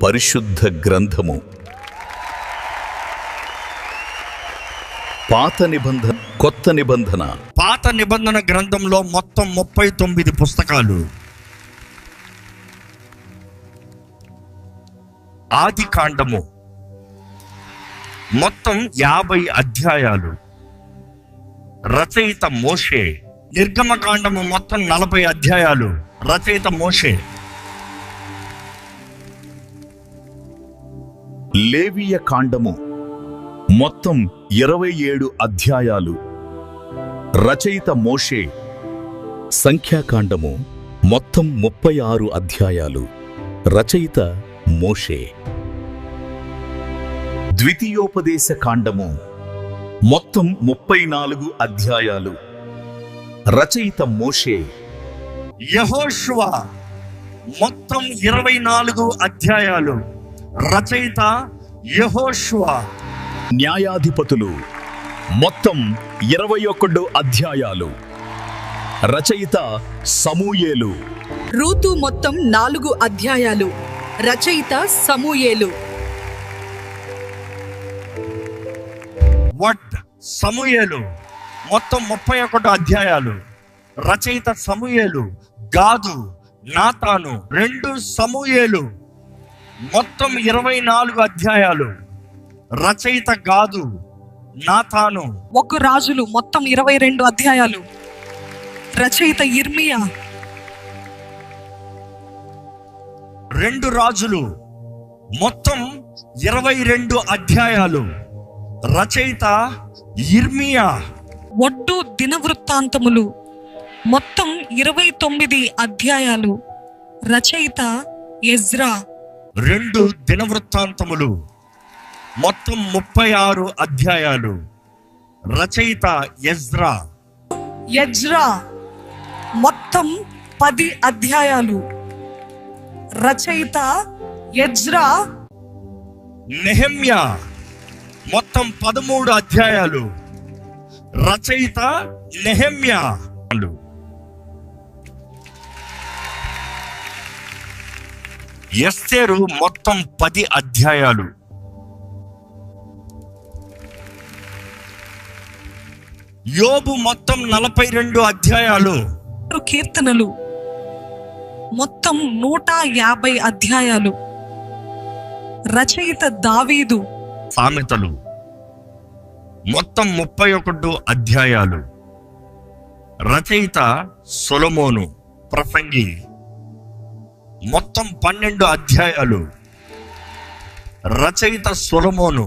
పరిశుద్ధ గ్రంథము. పాత నిబంధన, కొత్త నిబంధన. పాత నిబంధన గ్రంథంలో మొత్తం 39 పుస్తకాలు. ఆది కాండము మొత్తం 50 అధ్యాయాలు. రచయిత మోషే. నిర్గమకాండము మొత్తం 40 అధ్యాయాలు. రచయిత మోషే. లేవియ కాండము మొత్తం 27 అధ్యాయాలు. రచయిత మోషే. సంఖ్యాకాండము మొత్తం 36 అధ్యాయాలు. రచయిత మోషే. ద్వితీయోపదేశ కాండము మొత్తం 34 అధ్యాయాలు. రచయిత మోషే. యెహోషువ మొత్తం 24 అధ్యాయాలు. రచయిత యెహోషువ. న్యాయాధిపతులు మొత్తం 21 అధ్యాయాలు. రచయిత సమూయేలు. రూతు మొత్తం 4 అధ్యాయాలు. రచయిత సమూయేలు. వడ్ సమూయేలు మొత్తం 31 అధ్యాయాలు. రచయిత సమూయేలు. గాదు, నాతాను 2 సమూయేలు మొత్తం 24 అధ్యాయాలు. రచయిత గాదు, నాతాను. 1 రాజులు మొత్తం 22 అధ్యాయాలు. రచయిత యిర్మియా. 2 రాజులు మొత్తం 22 అధ్యాయాలు. రచయిత యిర్మియా. ఒడ్డు దినవృత్తాంతములు మొత్తం 29 అధ్యాయాలు. రచయిత ఎజ్రా. 2 దినవృత్తాంతములు మొత్తం 36 అధ్యాయాలు. రచయిత ఎజ్రా. ఎజ్రా మొత్తం 10 అధ్యాయాలు. రచయిత ఎజ్రా. నెహెమ్యా మొత్తం 13 అధ్యాయాలు. రచయిత నెహెమ్యా. ఎస్తేరు మొత్తం 10 అధ్యాయాలు. యోబు మొత్తం 42 అధ్యాయాలు. కీర్తనలు మొత్తం 150 అధ్యాయాలు. రచయిత దావీదు. సామెతలు మొత్తం 31 అధ్యాయాలు. రచయిత సొలొమోను. ప్రసంగి మొత్తం 12 అధ్యాయాలు. రచయిత సొలొమోను.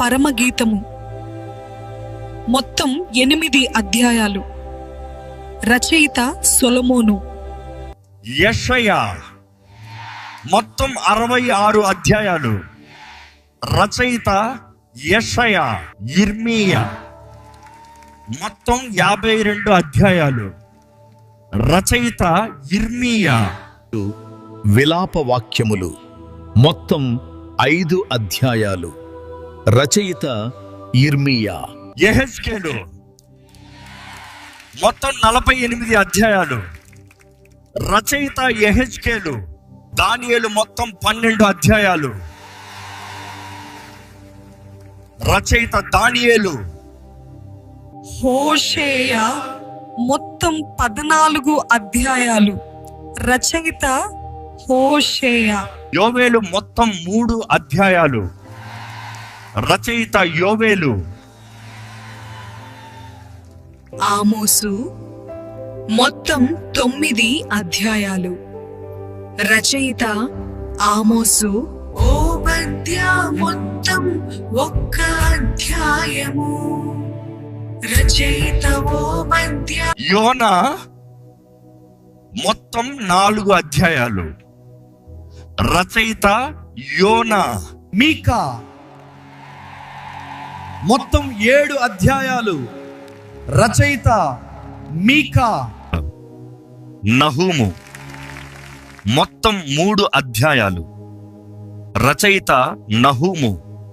పరమగీతము మొత్తం 8 అధ్యాయాలు. రచయిత సొలొమోను. యెషయా మొత్తం 66 అధ్యాయాలు. రచయిత యెషయా. యిర్మీయా మొత్తం 52 అధ్యాయాలు. రచయిత యిర్మీయా. విలాప వాక్యములు మొత్తం 5 అధ్యాయాలు. రచయిత యిర్మీయా. యెహెజ్కేలు మొత్తం 48 అధ్యాయాలు. రచయిత యెహెజ్కేలు. దానియేలు మొత్తం 12 అధ్యాయాలు. రచయిత దానియేలు. హోషేయ మొత్తం 14 అధ్యాయాలు. రచయిత హోషేయ. యోవేలు మొత్తం 3 అధ్యాయాలు. రచయిత యోవేలు. ఆమోసు మొత్తం 9 అధ్యాయాలు. రచయిత ఆమోసు. ఓబద్యా మొత్తం 1 అధ్యాయము. రచయిత ఓబద్యా. యోనా మొత్తం 4 అధ్యాయాలు. రచయిత యోనా. మీకా మొత్తం 7 అధ్యాయాలు. రచయిత మీకా. నహూము మొత్తం 3 అధ్యాయాలు. రచయిత నహూము.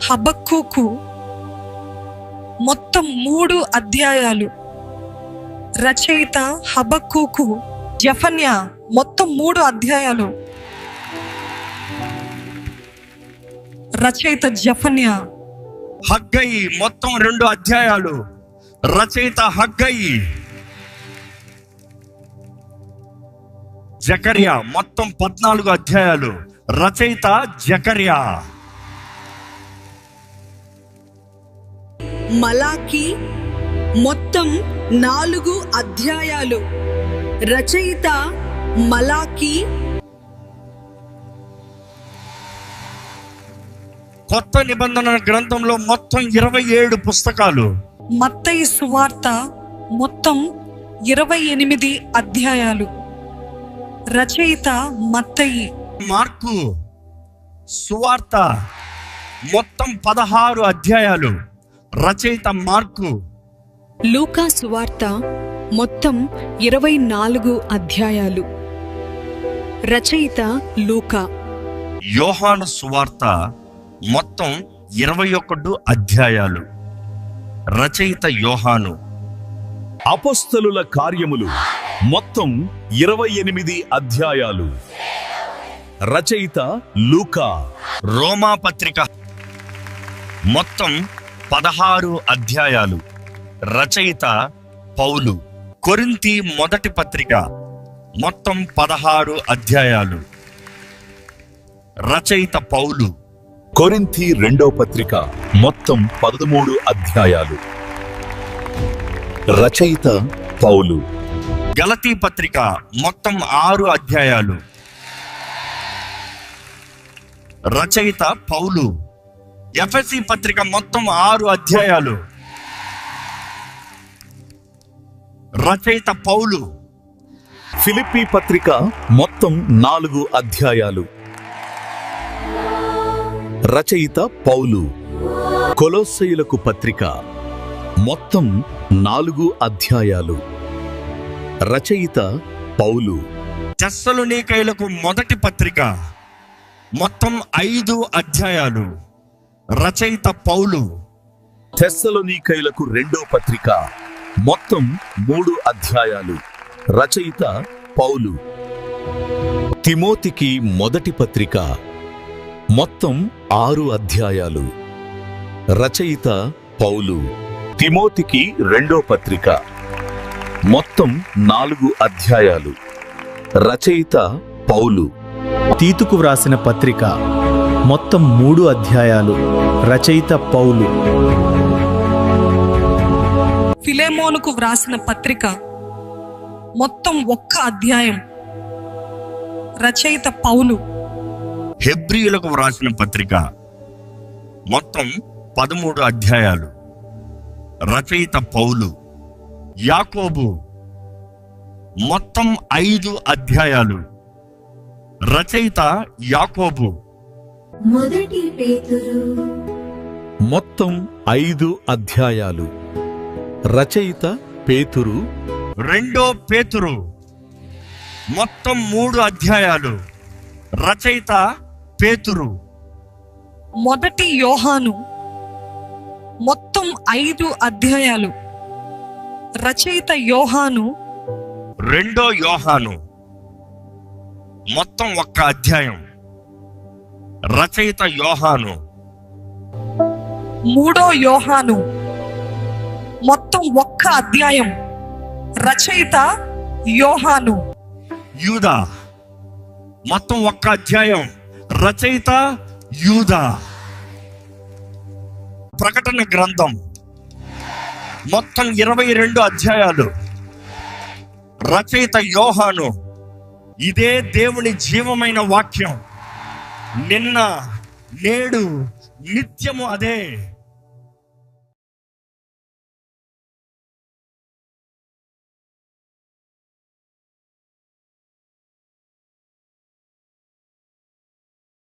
హబక్కూకు మొత్తం 3 అధ్యాయాలు. రచయిత హబక్కూకు. జెఫన్యా మొత్తం 3 అధ్యాయాలు. రచయిత జఫన్యా. హగ్గయి మొత్తం 2 అధ్యాయాలు, రచయిత హగ్గయి. జకర్యా మొత్తం 14 అధ్యాయాలు, రచయిత జకర్యా. మలాకి మొత్తం 4 అధ్యాయాలు, రచయిత మలాకి. కొత్త నిబంధన గ్రంథంలో మొత్తం 27 పుస్తకాలు. మత్తయి సువార్త మొత్తం 28 అధ్యాయాలు, రచయిత మత్తయి. మార్కు సువార్త మొత్తం 16 అధ్యాయాలు, రచయిత మార్కు. లూకా సువార్త మొత్తం 24 అధ్యాయాలు, రచయిత లూకా. యోహాను సువార్త మొత్తం 21 అధ్యాయాలు, రచయిత యోహాను. అపొస్తలుల కార్యములు మొత్తం 28 అధ్యాయాలు, రచయిత లూకా. రోమా పత్రిక మొత్తం 16 అధ్యాయాలు, రచయిత పౌలు. కొరింథీ మొదటి పత్రిక మొత్తం 16 అధ్యాయాలు, రచయిత పౌలు. కొరింథీ రెండో పత్రిక మొత్తం 13 అధ్యాయాలు, రచయిత పౌలు. గలతీ పత్రిక మొత్తం 6 అధ్యాయాలు, రచయిత పౌలు. ఎఫెసీ పత్రిక మొత్తం 6 అధ్యాయాలు, రచయిత పౌలు. ఫిలిప్పీ పత్రిక మొత్తం 4 అధ్యాయాలు, రచయిత పౌలు. కొలొస్సీయులకు పత్రిక మొత్తం 4 అధ్యాయాలు, రచయిత పౌలు. తెస్సలోనికైలకు మొదటి పత్రిక మొత్తం 5 అధ్యాయాలు, రచయిత పౌలు. తెస్సలోనికైలకు రెండో పత్రిక మొత్తం 3 అధ్యాయాలు, రచయిత పౌలు. తిమోతికి మొదటి పత్రిక మొత్తం 6 అధ్యాయాలు, రచయిత పౌలు. తిమోతికి రెండో పత్రిక మొత్తం 4 అధ్యాయాలు, రచయిత పౌలు. తీతుకు వ్రాసిన పత్రిక మొత్తం 3 అధ్యాయాలు, రచయిత పౌలు. ఫిలెమోనుకు వ్రాసిన పత్రిక మొత్తం 1 అధ్యాయం, రచయిత పౌలు. హెబ్రీయులకు వ్రాసిన పత్రిక మొత్తం 13 అధ్యాయాలు, రచయిత పౌలు. యాకోబు మొత్తం 5 అధ్యాయాలు, రచయిత యాకోబు. మొదటి పేతురు మొత్తం 5 అధ్యాయాలు, రచయిత పేతురు. రెండో పేతురు మొత్తం 3 అధ్యాయాలు, రచయిత పేతురు. మొదటి యోహాను మొత్తం 5 అధ్యాయాలు, రచయిత యోహాను. రెండో యోహాను మొత్తం 1 అధ్యాయం, రచయిత యోహాను. మూడో యోహాను మొత్తం 1 అధ్యాయం, రచయిత యోహాను. యూదా మొత్తం 1 అధ్యాయం, రచయిత యూదా. ప్రకటన గ్రంథం మొత్తం 22 అధ్యాయాలు, రచయిత యోహాను. ఇదే దేవుని జీవమైన వాక్యం, నిన్న నేడు నిత్యము అదే.